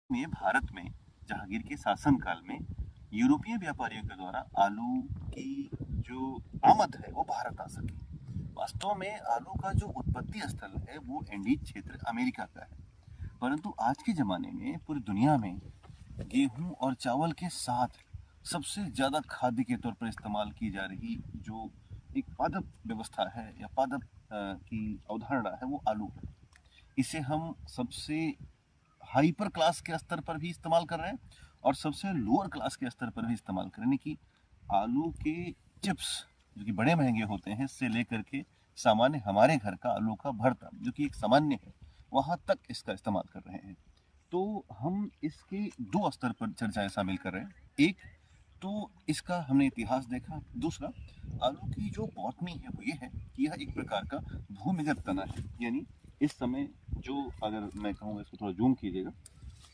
में भारत में जहांगीर के शासनकाल में यूरोपीय व्यापारियों के द्वारा आलू की जो आमद है वो भारत आ सकी। वास्तव में आलू का जो उत्पत्ति स्थल है वो एंडीज क्षेत्र अमेरिका का है, परंतु आज के ज़माने में पूरी दुनिया में गेहूं और चावल के साथ सबसे ज़्यादा खाद्य के तौर पर इस्तेमाल की जा रही जो एक पादप व्यवस्था है या पादप की अवधारणा है वो आलू है। इसे हम सबसे हाइपर क्लास के स्तर पर भी इस्तेमाल कर रहे हैं और सबसे लोअर क्लास के स्तर पर भी इस्तेमाल कर रहे हैं कि आलू के चिप्स जो कि बड़े महंगे होते हैं से लेकर के सामान्य हमारे घर का आलू का भरता जो कि एक सामान्य है वहाँ तक इसका इस्तेमाल कर रहे हैं। तो हम इसके दो स्तर पर चर्चाएं शामिल कर रहे हैं। एक तो इसका हमने इतिहास देखा, दूसरा आलू की जो बॉटनी है वो ये है कि यह एक प्रकार का भूमिगत तना है। यानी इस समय जो अगर मैं कहूँगा इसको थोड़ा जूम कीजिएगा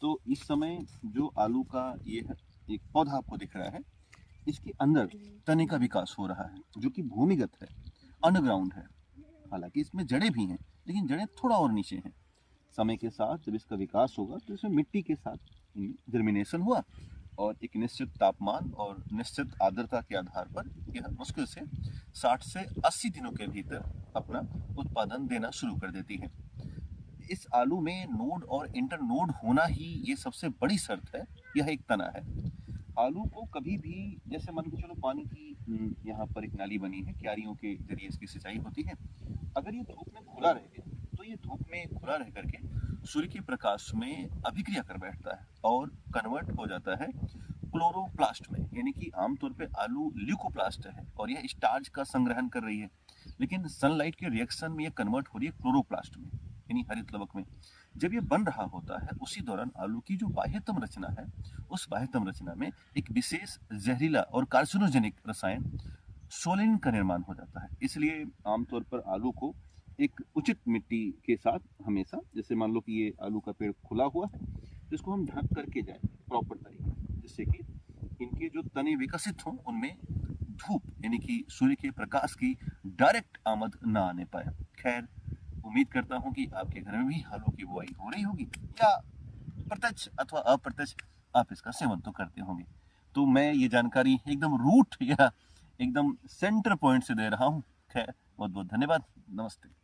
तो इस समय जो आलू का ये एक पौधा आपको दिख रहा है इसके अंदर तने का विकास हो रहा है जो कि भूमिगत है, अंडरग्राउंड है। हालांकि इसमें जड़ें भी हैं लेकिन जड़ें थोड़ा और नीचे हैं। समय के साथ जब इसका विकास होगा तो इसमें मिट्टी के साथ जर्मिनेशन हुआ और एक निश्चित तापमान और निश्चित आर्द्रता के आधार पर यह मुश्किल से 60 से 80 दिनों के भीतर अपना उत्पादन देना शुरू कर देती है। इस आलू में नोड और इंटर नोड होना ही ये सबसे बड़ी शर्त है। यह एक तना है। आलू को कभी भी जैसे मान के चलो पानी की यहाँ पर एक नाली बनी है, क्यारियों के जरिए इसकी सिंचाई होती है। अगर ये धूप में खुला रह गया तो ये धूप में खुला रह करके सूर्य के प्रकाश में अभिक्रिया कर बैठता है और कन्वर्ट हो जाता है क्लोरोप्लास्ट में। यानी कि आमतौर पे आलू ल्यूकोप्लास्ट है और यह स्टार्च का संग्रहण कर रही है, लेकिन सनलाइट के रिएक्शन में यह कन्वर्ट हो रही है क्लोरोप्लास्ट में यानी हरित लवक में। जब ये बन रहा होता है उसी दौरान आलू की जो बाह्यतम रचना है उस बाह्यतम रचना में एक विशेष जहरीला और कार्सिनोजेनिक रसायन सोलिन का निर्माण हो जाता है। इसलिए आमतौर पर आलू को एक उचित मिट्टी के साथ हमेशा, जैसे मान लो कि ये आलू का पेड़ खुला हुआ है तो इसको हम ढक करके जाए प्रॉपर तरीके से, जिससे कि इनके जो तने विकसित हों उनमें धूप यानी कि सूर्य के प्रकाश की डायरेक्ट आमद ना आने पाए। खैर, उम्मीद करता हूँ कि आपके घर में भी आलू की बुआई हो रही होगी या प्रत्यक्ष अथवा अप्रत्यक्ष आप इसका सेवन तो करते होंगे। तो मैं ये जानकारी एकदम रूट या एकदम सेंटर पॉइंट से दे रहा हूँ। खैर, बहुत बहुत धन्यवाद। नमस्ते।